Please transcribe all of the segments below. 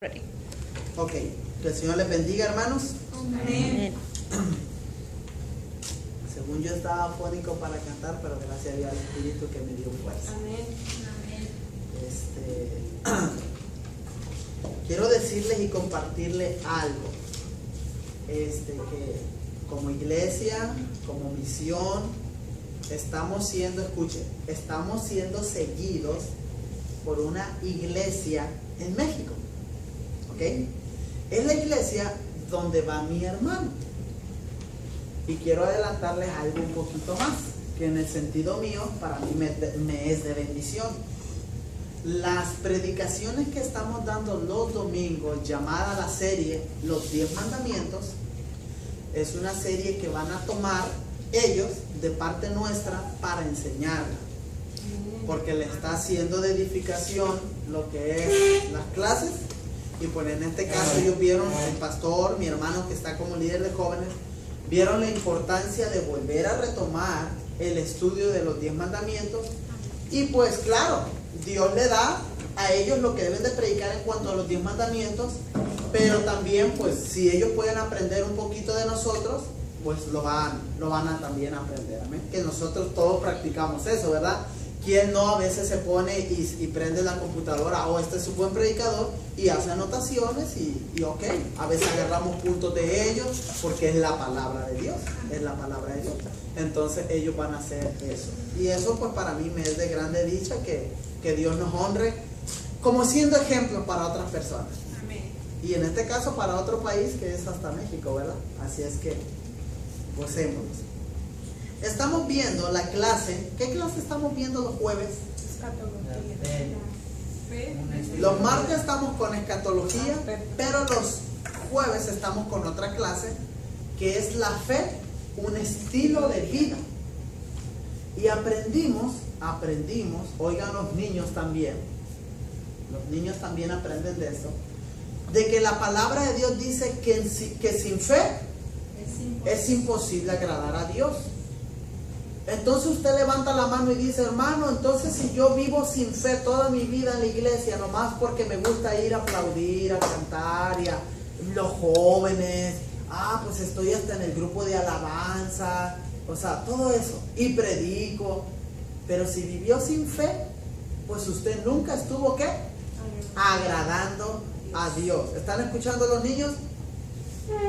Ready. Ok, que el Señor les bendiga, hermanos. Amén. Según yo estaba afónico para cantar, pero gracias a Dios al Espíritu que me dio fuerza. Amén. Quiero decirles y compartirles algo. Que como iglesia, como misión, estamos siendo seguidos por una iglesia en México. ¿Ok? Es la iglesia donde va mi hermano. Y quiero adelantarles algo un poquito más, que en el sentido mío, para mí me es de bendición. Las predicaciones que estamos dando los domingos, llamada la serie Los 10 Mandamientos, es una serie que van a tomar ellos de parte nuestra para enseñarla. Porque le está haciendo de edificación lo que es las clases. Y pues en este caso ellos vieron, el pastor, mi hermano que está como líder de jóvenes, vieron la importancia de volver a retomar el estudio de los 10 mandamientos. Y pues claro, Dios le da a ellos lo que deben de predicar en cuanto a los 10 mandamientos, pero también pues si ellos pueden aprender un poquito de nosotros, pues lo van a también aprender. Amén. Que nosotros todos practicamos eso, ¿verdad? ¿Quién no a veces se pone y prende la computadora? Este es un buen predicador y hace anotaciones y ok, a veces agarramos puntos de ellos porque es la palabra de Dios, es la palabra de Dios. Entonces ellos van a hacer eso. Y eso pues para mí me es de grande dicha que Dios nos honre como siendo ejemplo para otras personas. Amén. Y en este caso para otro país que es hasta México, ¿verdad? Así es que gocémonos. Estamos viendo la clase. ¿Qué clase estamos viendo los jueves? Los martes estamos con escatología, pero los jueves estamos con otra clase que es la fe, un estilo de vida. Y aprendimos, oigan los niños también aprenden de eso, de que la palabra de Dios dice que sin fe es imposible agradar a Dios. Entonces usted levanta la mano y dice, hermano, entonces si yo vivo sin fe toda mi vida en la iglesia, nomás porque me gusta ir a aplaudir, a cantar, y a los jóvenes, pues estoy hasta en el grupo de alabanza, o sea, todo eso, y predico, pero si vivió sin fe, pues usted nunca estuvo, ¿qué? Agradando a Dios. ¿Están escuchando los niños?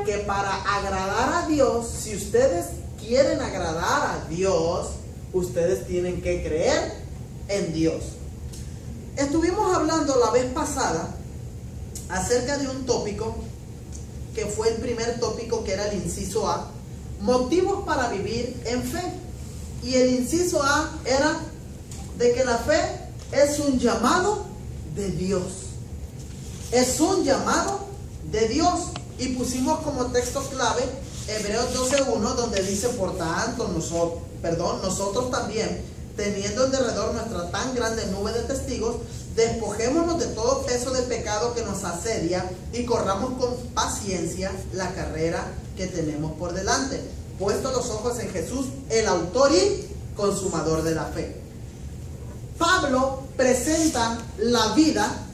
Que para agradar a Dios, si ustedes quieren agradar a Dios, ustedes tienen que creer en Dios. Estuvimos hablando la vez pasada acerca de un tópico que fue el primer tópico, que era el inciso A, motivos para vivir en fe. Y el inciso A era de que la fe es un llamado de Dios. Es un llamado de Dios. Y pusimos como texto clave Hebreos 12:1, donde dice, por tanto, nosotros también, teniendo en derredor nuestra tan grande nube de testigos, despojémonos de todo peso de pecado que nos asedia y corramos con paciencia la carrera que tenemos por delante, puesto los ojos en Jesús, el autor y consumador de la fe. Pablo presenta la vida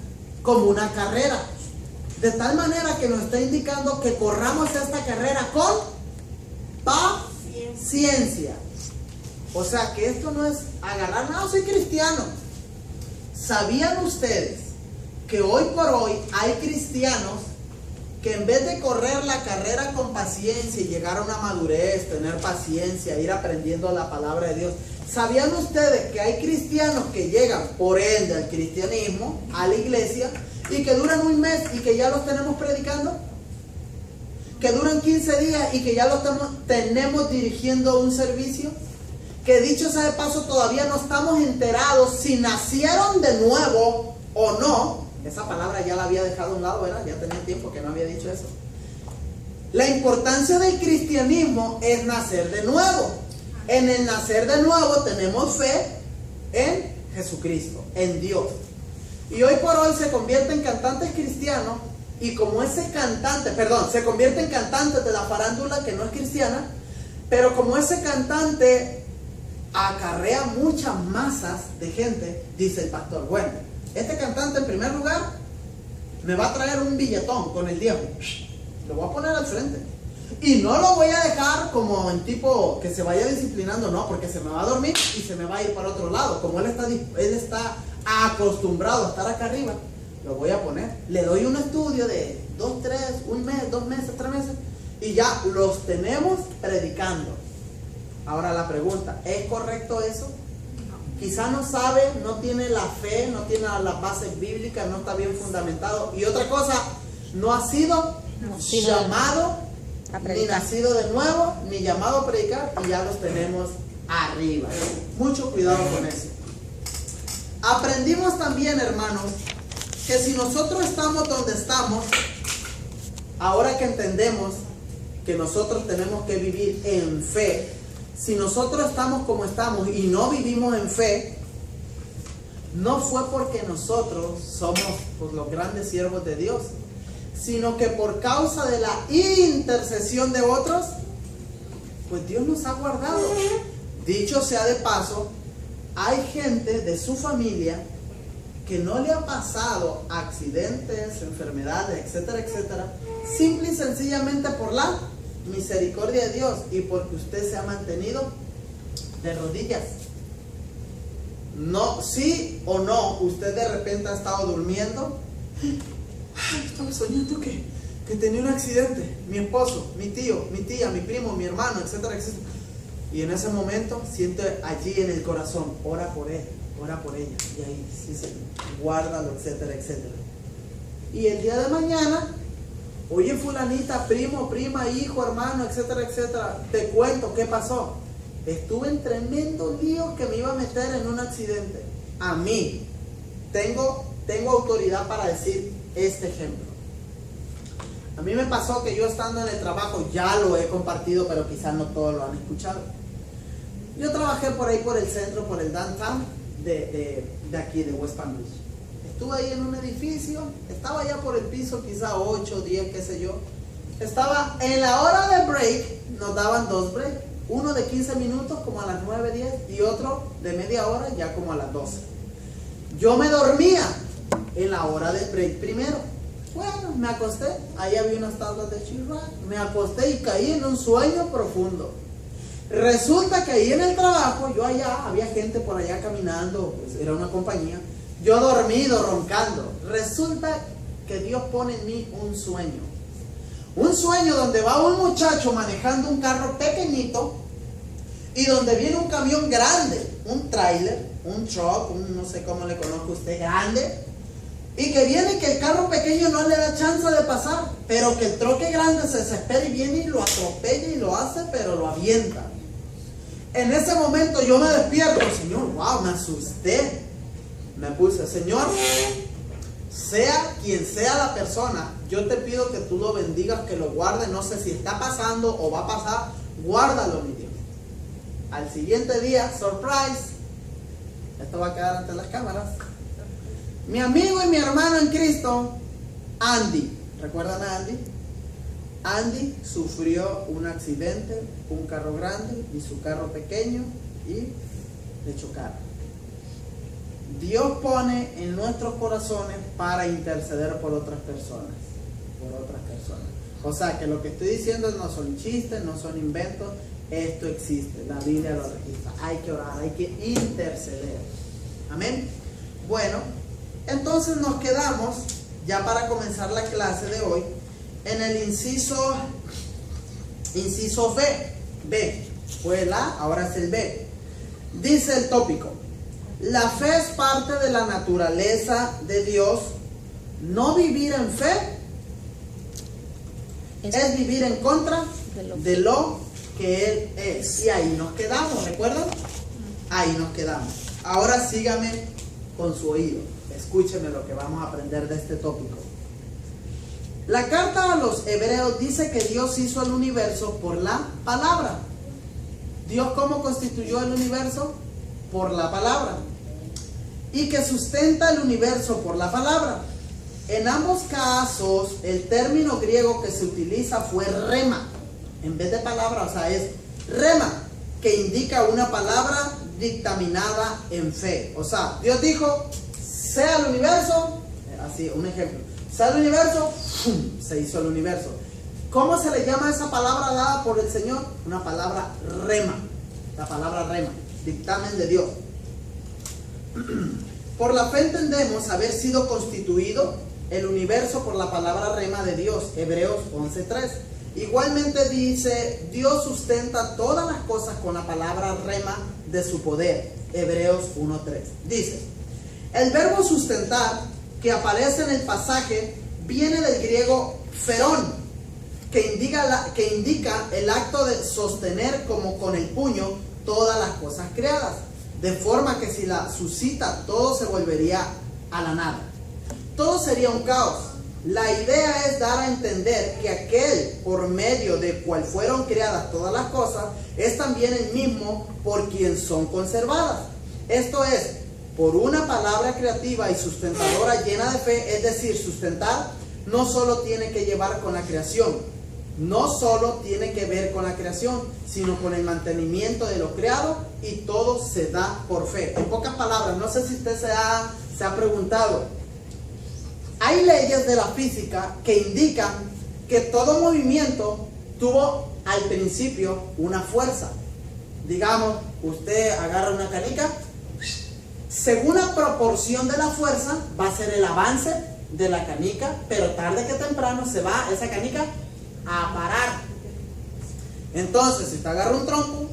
como una carrera, de tal manera que nos está indicando que corramos esta carrera con paciencia. O sea que esto no es agarrar, no, soy cristiano. ¿Sabían ustedes que hoy por hoy hay cristianos que en vez de correr la carrera con paciencia y llegar a una madurez, tener paciencia, ir aprendiendo la palabra de Dios? ¿Sabían ustedes que hay cristianos que llegan por ende al cristianismo, a la iglesia, y que duran un mes y que ya los tenemos predicando? Que duran 15 días y que ya los tenemos dirigiendo un servicio. Que dicho sea de paso, todavía no estamos enterados si nacieron de nuevo o no. Esa palabra ya la había dejado a un lado, ¿verdad? Ya tenía tiempo que no había dicho eso. La importancia del cristianismo es nacer de nuevo. En el nacer de nuevo tenemos fe en Jesucristo, en Dios. Y hoy por hoy se convierte en cantantes cristianos, y como ese cantante, se convierte en cantantes de la farándula que no es cristiana, pero como ese cantante acarrea muchas masas de gente, dice el pastor, bueno, este cantante en primer lugar me va a traer un billetón con el diezmo. Lo voy a poner al frente. Y no lo voy a dejar como en tipo que se vaya disciplinando, no, porque se me va a dormir y se me va a ir para otro lado. Como él está acostumbrado a estar acá arriba, lo voy a poner. Le doy un estudio de 2, 3, un mes, 2 meses, 3 meses, y ya los tenemos predicando. Ahora la pregunta, ¿es correcto eso? Quizá no sabe, no tiene la fe, no tiene las bases bíblicas, no está bien fundamentado. Y otra cosa, no ha sido llamado, ni nacido de nuevo, ni llamado a predicar, y ya los tenemos arriba. Mucho cuidado con eso. Aprendimos también, hermanos, que si nosotros estamos donde estamos, ahora que entendemos que nosotros tenemos que vivir en fe, si nosotros estamos como estamos y no vivimos en fe, no fue porque nosotros somos pues, los grandes siervos de Dios, sino que por causa de la intercesión de otros, pues Dios nos ha guardado. Dicho sea de paso, hay gente de su familia que no le ha pasado accidentes, enfermedades, etcétera, etcétera, simple y sencillamente por la misericordia de Dios y porque usted se ha mantenido de rodillas. No, sí o no, usted de repente ha estado durmiendo. Ay, estaba soñando que tenía un accidente. Mi esposo, mi tío, mi tía, mi primo, mi hermano, etcétera, etcétera. Y en ese momento siento allí en el corazón, ora por él, ora por ella. Y ahí, sí, Señor, guárdalo, etcétera, etcétera. Y el día de mañana, oye fulanita, primo, prima, hijo, hermano, etcétera, etcétera, te cuento qué pasó. Estuve en tremendo lío que me iba a meter en un accidente. A mí, tengo autoridad para decir este ejemplo. A mí me pasó que yo estando en el trabajo, ya lo he compartido, pero quizás no todos lo han escuchado. Yo trabajé por ahí por el centro, por el downtown de aquí, de West Palm Beach. Estuve ahí en un edificio, estaba ya por el piso, quizá 8, 10, qué sé yo. Estaba en la hora de break, nos daban 2 breaks. Uno de 15 minutos como a las 9, 10 y otro de media hora ya como a las 12. Yo me dormía en la hora del break primero. Bueno, me acosté, ahí había unas tablas de Chirra, me acosté y caí en un sueño profundo. Resulta que ahí en el trabajo, yo allá, había gente por allá caminando, pues era una compañía, yo dormido, roncando. Resulta que Dios pone en mí un sueño. Un sueño donde va un muchacho manejando un carro pequeñito y donde viene un camión grande, un tráiler, un truck, no sé cómo le conozco a usted, grande, y que viene y que el carro pequeño no le da chance de pasar, pero que el troque grande se desespera y viene y lo atropella y lo hace, pero lo avienta. En ese momento yo me despierto, Señor, wow, me asusté. Me puse, Señor, sea quien sea la persona, yo te pido que tú lo bendigas, que lo guardes. No sé si está pasando o va a pasar, guárdalo, mi Dios. Al siguiente día, surprise, esto va a quedar ante las cámaras. Mi amigo y mi hermano en Cristo, Andy, ¿recuerdan a Andy? Andy sufrió un accidente, un carro grande y su carro pequeño, y le chocaron. Dios pone en nuestros corazones para interceder por otras personas. O sea, que lo que estoy diciendo no son chistes, no son inventos, esto existe, la Biblia lo registra. Hay que orar, hay que interceder. Amén. Bueno, entonces nos quedamos, ya para comenzar la clase de hoy, en el inciso B. Fue el A, ahora es el B. Dice el tópico: la fe es parte de la naturaleza de Dios. No vivir en fe es vivir en contra de lo que Él es. Y ahí nos quedamos, ¿recuerdan? Ahí nos quedamos. Ahora sígame con su oído. Escúcheme lo que vamos a aprender de este tópico. La carta a los Hebreos dice que Dios hizo el universo por la palabra. ¿Dios cómo constituyó el universo? Por la palabra. Y que sustenta el universo por la palabra. En ambos casos, el término griego que se utiliza fue rema. En vez de palabra, o sea, es rema, que indica una palabra dictaminada en fe. O sea, Dios dijo, sea el universo, así, un ejemplo, sea el universo, ¡fum!, se hizo el universo. ¿Cómo se le llama esa palabra dada por el Señor? Una palabra rema. La palabra rema, dictamen de Dios. Por la fe entendemos haber sido constituido el universo por la palabra rema de Dios. Hebreos 11:3. Igualmente dice, Dios sustenta todas las cosas con la palabra rema de su poder. Hebreos 1:3. Dice, el verbo sustentar que aparece en el pasaje viene del griego ferón, que indica el acto de sostener como con el puño todas las cosas creadas, de forma que si la suscita todo se volvería a la nada. Todo sería un caos. La idea es dar a entender que aquel por medio de cual fueron creadas todas las cosas es también el mismo por quien son conservadas. Esto es, por una palabra creativa y sustentadora llena de fe, es decir, sustentar no solo tiene que llevar con la creación, no solo tiene que ver con la creación, sino con el mantenimiento de lo creado, y todo se da por fe. En pocas palabras, no sé si usted se ha preguntado, hay leyes de la física que indican que todo movimiento tuvo al principio una fuerza. Digamos, usted agarra una canica, según la proporción de la fuerza va a ser el avance de la canica, pero tarde que temprano se va esa canica a parar. Entonces, si usted agarra un tronco,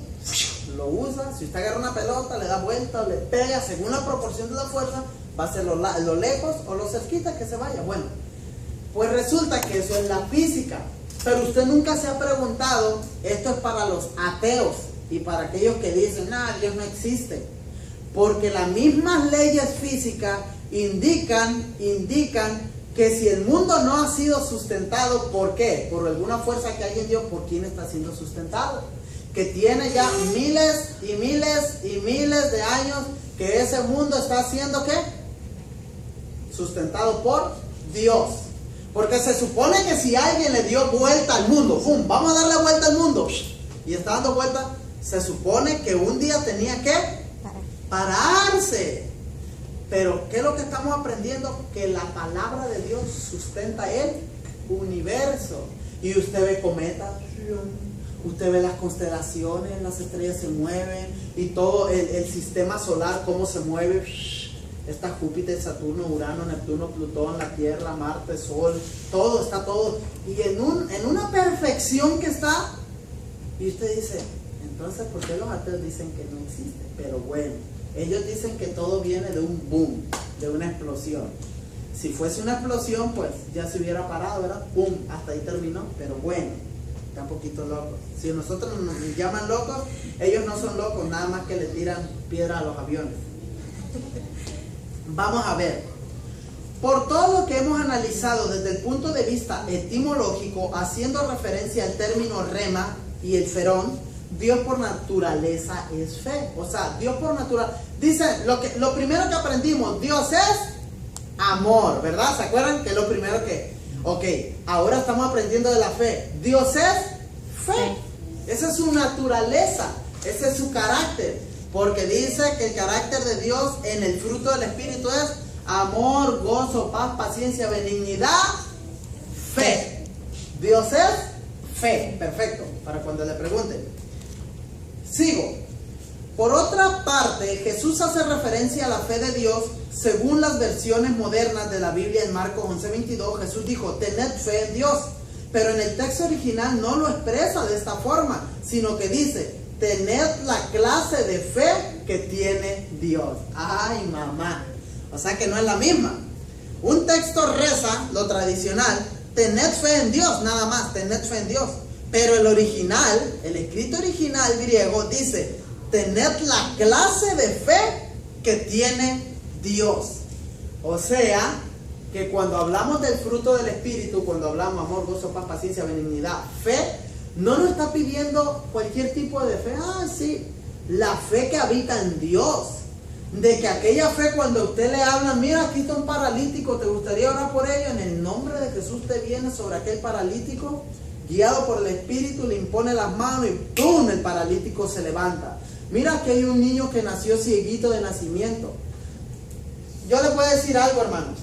lo usa. Si usted agarra una pelota, le da vuelta, le pega, según la proporción de la fuerza, va a ser lo lejos o lo cerquita que se vaya. Bueno, pues resulta que eso es la física. Pero usted nunca se ha preguntado, esto es para los ateos y para aquellos que dicen, Dios no existe. Porque las mismas leyes físicas indican que si el mundo no ha sido sustentado, ¿por qué? Por alguna fuerza que alguien dio, ¿por quién está siendo sustentado? Que tiene ya miles y miles y miles de años que ese mundo está siendo, ¿qué? Sustentado por Dios. Porque se supone que si alguien le dio vuelta al mundo, ¡fum!, vamos a darle vuelta al mundo, y está dando vuelta, se supone que un día tenía que pararse. Pero, ¿qué es lo que estamos aprendiendo? Que la palabra de Dios sustenta el universo. Y usted ve cometas, usted ve las constelaciones, las estrellas se mueven, y todo el sistema solar, cómo se mueve. Está Júpiter, Saturno, Urano, Neptuno, Plutón, la Tierra, Marte, Sol, todo, está todo. Y en una perfección que está. Y usted dice, entonces, ¿por qué los ateos dicen que no existe? Pero bueno, ellos dicen que todo viene de un boom, de una explosión. Si fuese una explosión, pues ya se hubiera parado, ¿verdad? ¡Pum! Hasta ahí terminó. Pero bueno, están un poquito locos. Si nosotros nos llaman locos, ellos no son locos, nada más que le tiran piedra a los aviones. Vamos a ver. Por todo lo que hemos analizado desde el punto de vista etimológico, haciendo referencia al término rema y el ferón, Dios por naturaleza es fe. O sea, Dios por naturaleza. Dicen, lo primero que aprendimos, Dios es amor, ¿verdad? ¿Se acuerdan? Que es lo primero que... Ok, ahora estamos aprendiendo de la fe. Dios es fe. Esa es su naturaleza, ese es su carácter. Porque dice que el carácter de Dios en el fruto del Espíritu es amor, gozo, paz, paciencia, benignidad, fe. Dios es fe. Perfecto, para cuando le pregunten. Sigo. Por otra parte, Jesús hace referencia a la fe de Dios según las versiones modernas de la Biblia. En Marcos 11:22, Jesús dijo, tened fe en Dios. Pero en el texto original no lo expresa de esta forma, sino que dice, tened la clase de fe que tiene Dios. Ay, mamá. O sea que no es la misma. Un texto reza, lo tradicional, tened fe en Dios, nada más, tened fe en Dios. Pero el original, el escrito original griego dice, tened la clase de fe que tiene Dios. O sea, que cuando hablamos del fruto del Espíritu, cuando hablamos amor, gozo, paz, paciencia, benignidad, fe, no nos está pidiendo cualquier tipo de fe. Sí, la fe que habita en Dios. De que aquella fe, cuando usted le habla, mira, aquí está un paralítico, ¿te gustaría orar por ello? En el nombre de Jesús te viene sobre aquel paralítico, guiado por el Espíritu, le impone las manos y ¡pum!, el paralítico se levanta. Mira que hay un niño que nació cieguito de nacimiento. Yo les voy a decir algo, hermanos.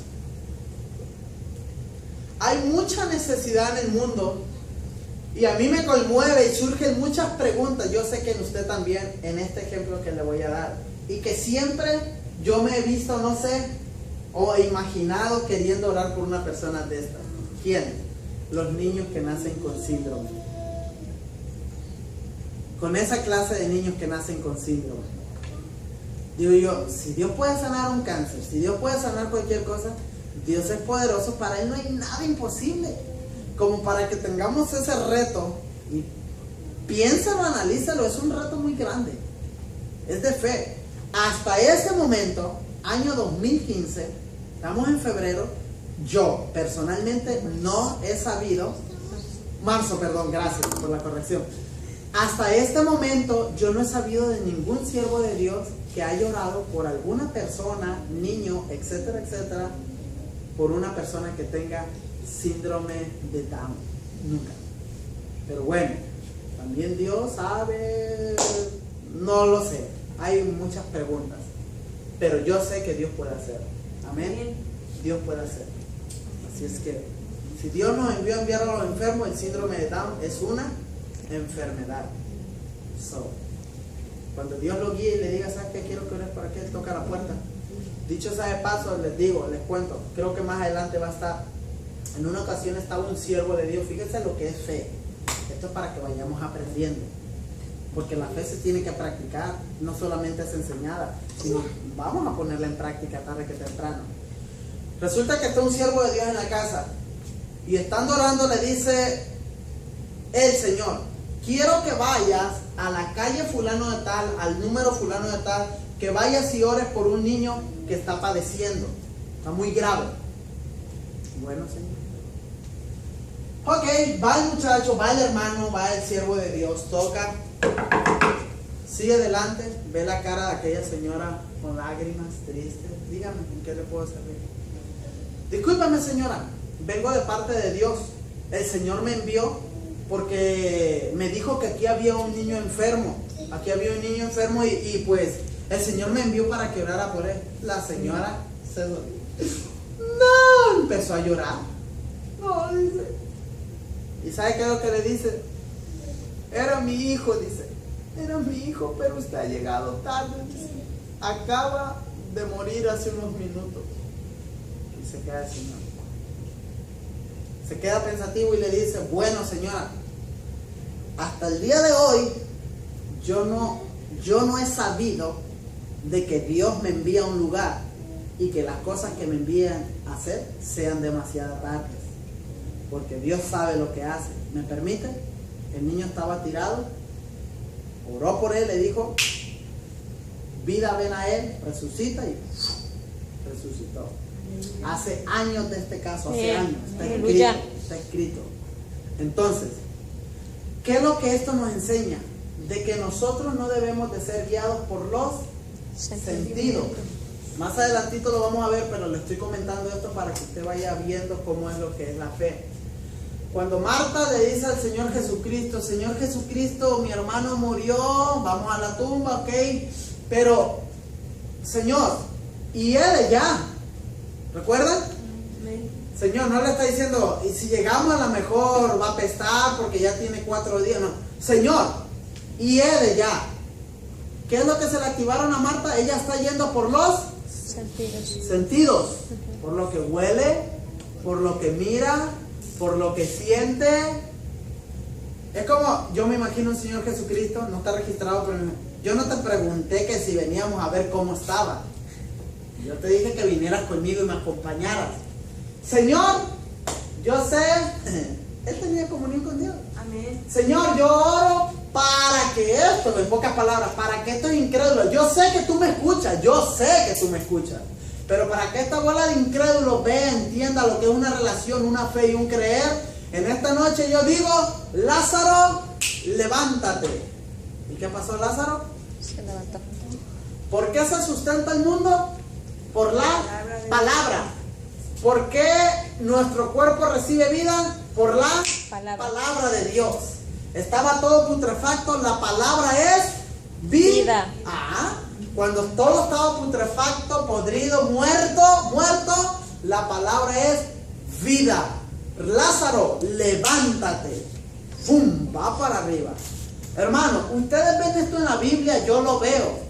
hay mucha necesidad en el mundo y a mí me conmueve y surgen muchas preguntas. Yo sé que en usted también, en este ejemplo que le voy a dar, y que siempre yo me he visto, no sé, o imaginado queriendo orar por una persona de estas. ¿Quién? Los niños que nacen con síndrome. Con esa clase de niños que nacen con síndrome. Digo yo, si Dios puede sanar un cáncer, si Dios puede sanar cualquier cosa, Dios es poderoso, para Él no hay nada imposible. Como para que tengamos ese reto, y piénsalo, analízalo, es un reto muy grande. Es de fe. Hasta ese momento, año 2015, estamos en febrero, yo personalmente no he sabido, marzo, perdón, gracias por la corrección. Hasta este momento yo no he sabido de ningún siervo de Dios que haya orado por alguna persona, niño, etcétera, etcétera, por una persona que tenga síndrome de Down. Nunca. Pero bueno, también Dios sabe, no lo sé. Hay muchas preguntas. Pero yo sé que Dios puede hacer. Amén. Dios puede hacer. Así es que, si Dios nos envió a enviar a los enfermos, el síndrome de Down es una enfermedad. Cuando Dios lo guíe y le diga, ¿sabes qué? Quiero que ores para que Él toque la puerta. Dicho sea de paso, les digo, les cuento, creo que más adelante va a estar. En una ocasión estaba un siervo de Dios. Fíjense lo que es fe. Esto es para que vayamos aprendiendo, porque la fe se tiene que practicar, no solamente es enseñada, sino vamos a ponerla en práctica tarde que temprano. Resulta que está un siervo de Dios en la casa, y estando orando le dice el Señor, quiero que vayas a la calle fulano de tal, al número fulano de tal, que vayas y ores por un niño que está padeciendo, está muy grave. Bueno, Señor. Ok, va el muchacho, va el hermano, va el siervo de Dios, toca, sigue adelante, ve la cara de aquella señora con lágrimas, triste. Dígame, ¿en qué le puedo servir? Discúlpame, señora, vengo de parte de Dios. El Señor me envió porque me dijo que aquí había un niño enfermo. Aquí había un niño enfermo y pues el Señor me envió para que orara por él. La señora se dolió. No, empezó a llorar. No, dice. ¿Y sabe qué es lo que le dice? Era mi hijo, dice. Era mi hijo, pero usted ha llegado tarde, dice. Acaba de morir hace unos minutos. Y se queda el Señor. Se queda pensativo y le dice, bueno, señora, hasta el día de hoy yo no he sabido de que Dios me envía a un lugar y que las cosas que me envían a hacer sean demasiado tardes, porque Dios sabe lo que hace. ¿Me permite? El niño estaba tirado, oró por él, le dijo, vida, ven a él, resucita, y resucitó. Hace años de este caso, hace años, está escrito. Entonces, ¿qué es lo que esto nos enseña? De que nosotros no debemos de ser guiados por los sentidos. Más adelantito lo vamos a ver, pero le estoy comentando esto para que usted vaya viendo cómo es lo que es la fe. Cuando Marta le dice al Señor Jesucristo, Señor Jesucristo, mi hermano murió, vamos a la tumba, ok, pero Señor, y él ya, ¿recuerdan? Señor, no le está diciendo, y si llegamos a lo mejor va a apestar porque ya tiene 4 días, no. Señor, y él ya. ¿Qué es lo que se le activaron a Marta? Ella está yendo por los sentidos. Por lo que huele, por lo que mira, por lo que siente. Es como, yo me imagino un Señor Jesucristo, no está registrado, pero yo no te pregunté que si veníamos a ver cómo estaba. Yo te dije que vinieras conmigo y me acompañaras. Señor, yo sé, él tenía comunión con Dios. Amén. Señor, yo oro para que esto, en pocas palabras, para que estos incrédulos, yo sé que tú me escuchas, pero para que esta bola de incrédulos vea, entienda lo que es una relación, una fe y un creer, en esta noche yo digo, Lázaro, levántate. ¿Y qué pasó, Lázaro? Se levantó. ¿Por qué se sustenta el mundo? Por la palabra. ¿Por qué nuestro cuerpo recibe vida? Por la palabra de Dios. Estaba todo putrefacto, la palabra es vida. Cuando todo estaba putrefacto, podrido, muerto, la palabra es vida. Lázaro, levántate. ¡Fum! Va para arriba. Hermano, ustedes ven esto en la Biblia, yo lo veo.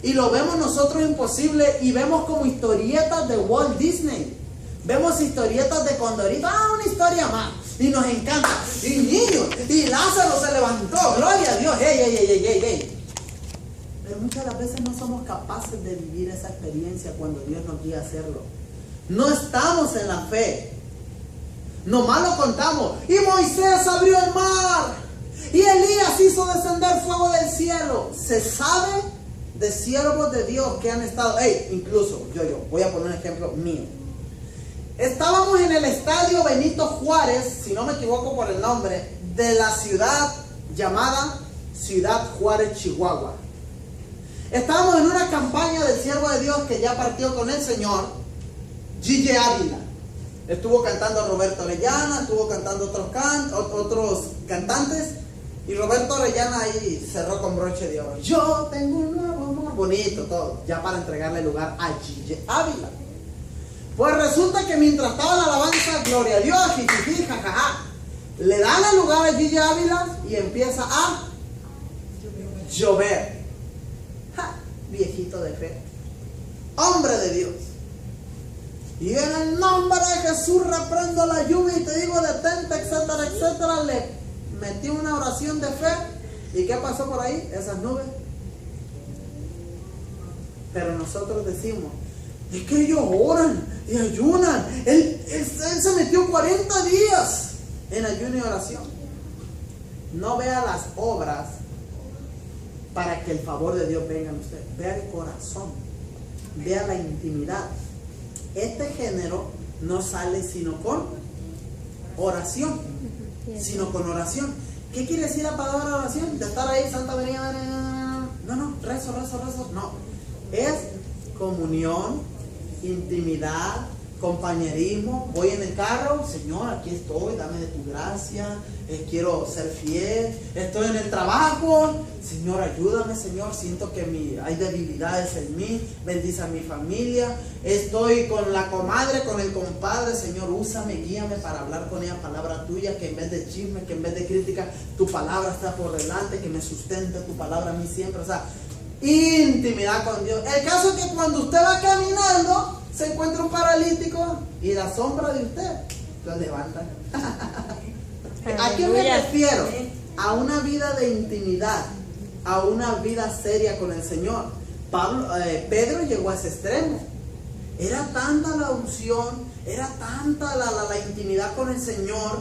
Y lo vemos nosotros imposible y vemos como historietas de Walt Disney. Vemos historietas de Condorito. Una historia más. Y nos encanta. Y niños. Y Lázaro se levantó. Gloria a Dios. ¡Ey! Pero muchas de las veces no somos capaces de vivir esa experiencia cuando Dios nos guía a hacerlo. No estamos en la fe. Nomás lo contamos. Y Moisés abrió el mar. Y Elías hizo descender fuego del cielo. Se sabe de siervos de Dios que han estado. Incluso yo voy a poner un ejemplo mío. Estábamos en el estadio Benito Juárez, si no me equivoco por el nombre, de la ciudad llamada Ciudad Juárez, Chihuahua. Estábamos en una campaña del siervo de Dios que ya partió con el Señor, Gille Ávila. Estuvo cantando Roberto Orellana, estuvo cantando otros cantantes, y Roberto Orellana ahí cerró con broche de oro. Yo tengo un nuevo amor, bonito todo, ya para entregarle lugar a Gille Ávila. Pues resulta que mientras estaba la alabanza, gloria a Dios, jijiji, jajaja, le dan el lugar a Gille Ávila y empieza a llover. Viejito de fe, hombre de Dios. Y en el nombre de Jesús reprendo la lluvia y te digo detente, etcétera, etcétera. Le metí una oración de fe. ¿Y qué pasó por ahí? Esas nubes. Pero nosotros decimos, es que ellos oran y ayunan. Él se metió 40 días en ayuno y oración. No vea las obras para que el favor de Dios venga en usted. Vea el corazón, vea la intimidad. Este género no sale sino con oración, sino con oración. ¿Qué quiere decir la palabra oración? De estar ahí, Santa María, no, rezo, no. Es comunión, intimidad, compañerismo. Voy en el carro, Señor, aquí estoy, dame de tu gracia, quiero ser fiel. Estoy en el trabajo, Señor, ayúdame, Señor, siento que hay debilidades en mí, bendice a mi familia. Estoy con la comadre, con el compadre, Señor, úsame, guíame para hablar con ella palabra tuya, que en vez de chisme, que en vez de crítica, tu palabra está por delante, que me sustente tu palabra a mí siempre. O sea, intimidad con Dios. El caso es que cuando usted va caminando, se encuentra un paralítico y la sombra de usted lo levanta. ¿A qué me refiero? A una vida de intimidad, a una vida seria con el Señor. Pedro llegó a ese extremo. Era tanta la unción, era tanta la intimidad con el Señor,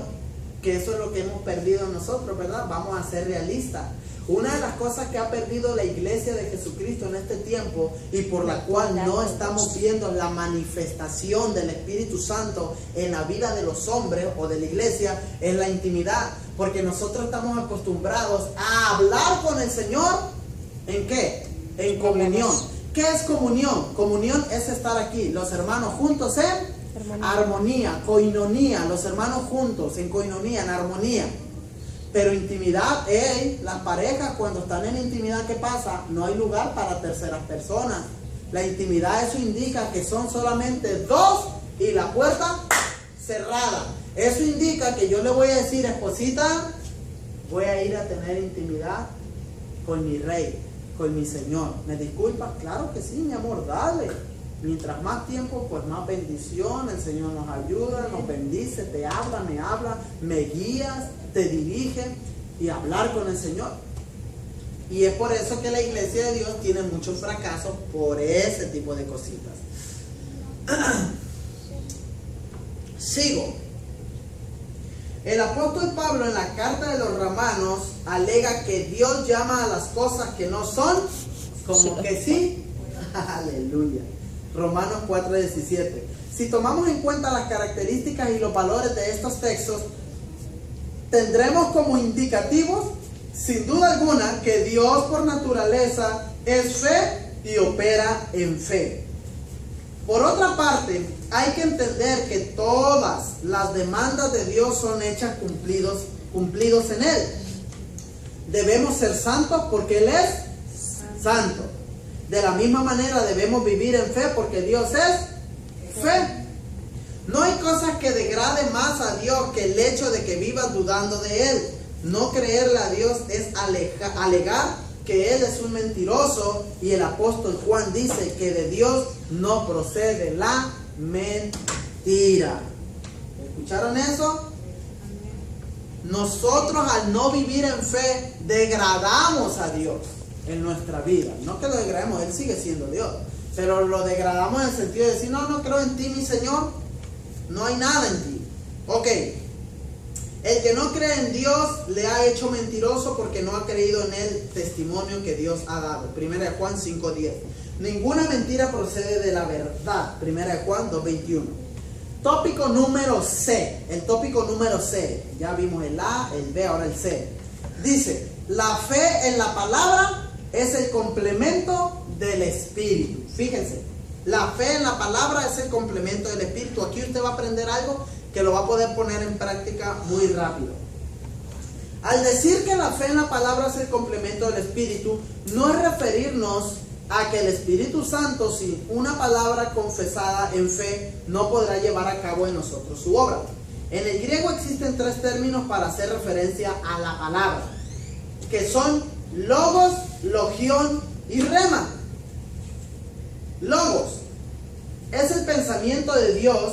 que eso es lo que hemos perdido nosotros, ¿verdad? Vamos a ser realistas. Una de las cosas que ha perdido la iglesia de Jesucristo en este tiempo y por la cual no estamos viendo la manifestación del Espíritu Santo en la vida de los hombres o de la iglesia es la intimidad. Porque nosotros estamos acostumbrados a hablar con el Señor, ¿en qué? En comunión. ¿Qué es comunión? Comunión es estar aquí, los hermanos juntos en armonía, coinonía, los hermanos juntos en coinonía, en armonía. Pero intimidad, las parejas cuando están en intimidad, ¿qué pasa? No hay lugar para terceras personas. La intimidad, eso indica que son solamente dos y la puerta cerrada. Eso indica que yo le voy a decir, esposita, voy a ir a tener intimidad con mi rey, con mi Señor. ¿Me disculpas? Claro que sí, mi amor, dale. Mientras más tiempo, pues más bendición. El Señor nos ayuda, nos bendice, te habla, me guías, te dirige, y hablar con el Señor. Y es por eso que la iglesia de Dios tiene muchos fracasos por ese tipo de cositas. Sigo. El apóstol Pablo en la carta de los Romanos alega que Dios llama a las cosas que no son como que sí. Aleluya. Romanos 4:17. Si tomamos en cuenta las características y los valores de estos textos, tendremos como indicativos, sin duda alguna, que Dios por naturaleza es fe y opera en fe. Por otra parte, hay que entender que todas las demandas de Dios son hechas cumplidos en Él. Debemos ser santos porque Él es santo. De la misma manera debemos vivir en fe porque Dios es fe. No hay cosas que degraden más a Dios que el hecho de que vivas dudando de Él. No creerle a Dios es alegar que Él es un mentiroso, y el apóstol Juan dice que de Dios no procede la mentira. ¿Escucharon eso? Nosotros, al no vivir en fe, degradamos a Dios en nuestra vida. No que lo degrademos, Él sigue siendo Dios, pero lo degradamos en el sentido de decir, no creo en ti, mi Señor, no hay nada en ti. Ok, el que no cree en Dios le ha hecho mentiroso porque no ha creído en el testimonio que Dios ha dado. 1 Juan 5:10. Ninguna mentira procede de la verdad. 1 Juan 2:21. Tópico número C. El tópico número C. Ya vimos el A, el B, ahora el C. Dice, la fe en la palabra es el complemento del Espíritu. Fíjense, la fe en la palabra es el complemento del Espíritu. Aquí usted va a aprender algo que lo va a poder poner en práctica muy rápido. Al decir que la fe en la palabra es el complemento del Espíritu, no es referirnos a que el Espíritu Santo, sin una palabra confesada en fe, no podrá llevar a cabo en nosotros su obra. En el griego existen 3 términos para hacer referencia a la palabra, que son logos, logión y rema. Logos es el pensamiento de Dios,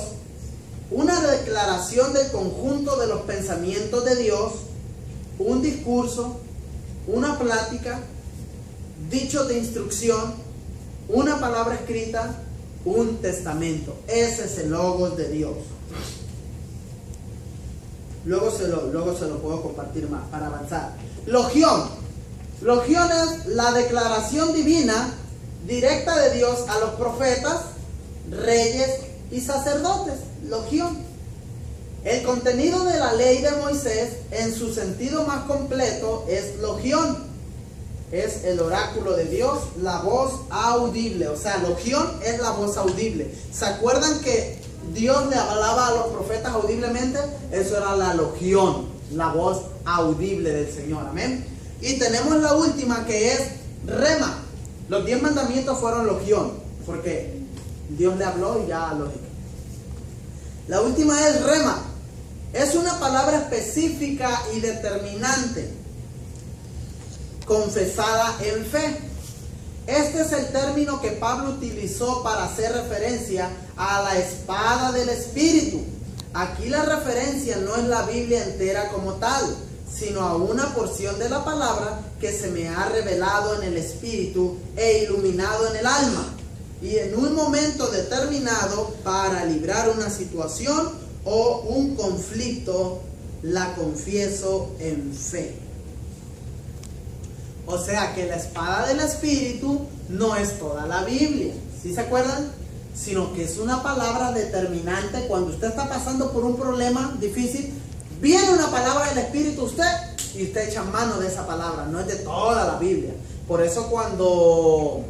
una declaración del conjunto de los pensamientos de Dios, un discurso, una plática, dichos de instrucción, una palabra escrita, un testamento. Ese es el logos de Dios. Luego se lo puedo compartir más para avanzar. Logión. Logión es la declaración divina directa de Dios a los profetas, reyes y sacerdotes. Logión. El contenido de la ley de Moisés en su sentido más completo es logión. Es el oráculo de Dios, la voz audible. O sea, logión es la voz audible. ¿Se acuerdan que Dios le hablaba a los profetas audiblemente? Eso era la logión, la voz audible del Señor. Amén. Y tenemos la última, que es rema. Los 10 mandamientos fueron logión, porque Dios le habló y ya lógico. La última es rema. Es una palabra específica y determinante, confesada en fe. Este es el término que Pablo utilizó para hacer referencia a la espada del Espíritu. Aquí la referencia no es la Biblia entera como tal, sino a una porción de la palabra que se me ha revelado en el Espíritu e iluminado en el alma, y en un momento determinado para librar una situación o un conflicto, la confieso en fe. O sea que la espada del Espíritu no es toda la Biblia, ¿sí se acuerdan? Sino que es una palabra determinante. Cuando usted está pasando por un problema difícil, viene una palabra del Espíritu a usted y usted echa mano de esa palabra. No es de toda la Biblia. Por eso cuando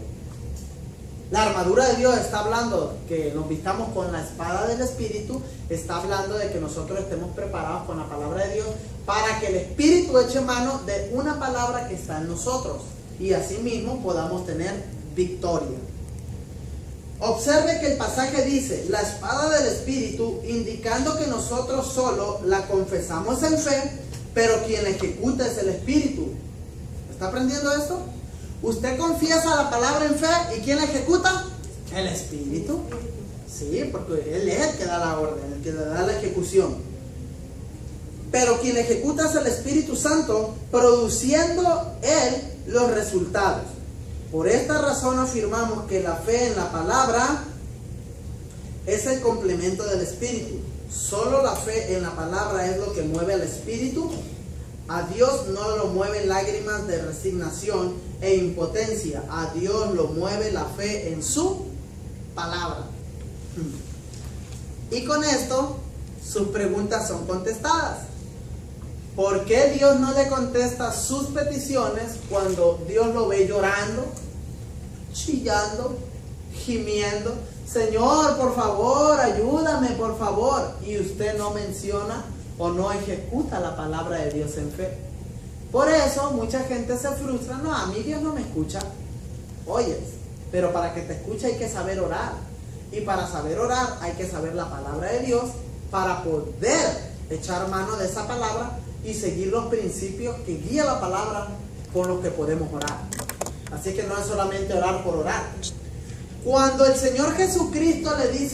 la armadura de Dios está hablando que nos vistamos con la espada del Espíritu, está hablando de que nosotros estemos preparados con la palabra de Dios para que el Espíritu eche mano de una palabra que está en nosotros y así mismo podamos tener victoria. Observe que el pasaje dice la espada del Espíritu, indicando que nosotros solo la confesamos en fe, pero quien la ejecuta es el Espíritu. ¿Está aprendiendo esto? Usted confiesa la palabra en fe, ¿y quién la ejecuta? El Espíritu. Sí, porque Él es el que da la orden, el que le da la ejecución. Pero quien ejecuta es el Espíritu Santo, produciendo Él los resultados. Por esta razón afirmamos que la fe en la palabra es el complemento del Espíritu. Solo la fe en la palabra es lo que mueve al Espíritu. A Dios no lo mueven lágrimas de resignación e impotencia. A Dios lo mueve la fe en su palabra. Y con esto sus preguntas son contestadas. ¿Por qué Dios no le contesta sus peticiones cuando Dios lo ve llorando, chillando, gimiendo? Señor, por favor, ayúdame, por favor. Y usted no menciona o no ejecuta la palabra de Dios en fe. Por eso mucha gente se frustra. No, a mí Dios no me escucha. Oyes, pero para que te escuche hay que saber orar. Y para saber orar hay que saber la palabra de Dios para poder echar mano de esa palabra y seguir los principios que guía la palabra con los que podemos orar. Así que no es solamente orar por orar. Cuando el Señor Jesucristo le dice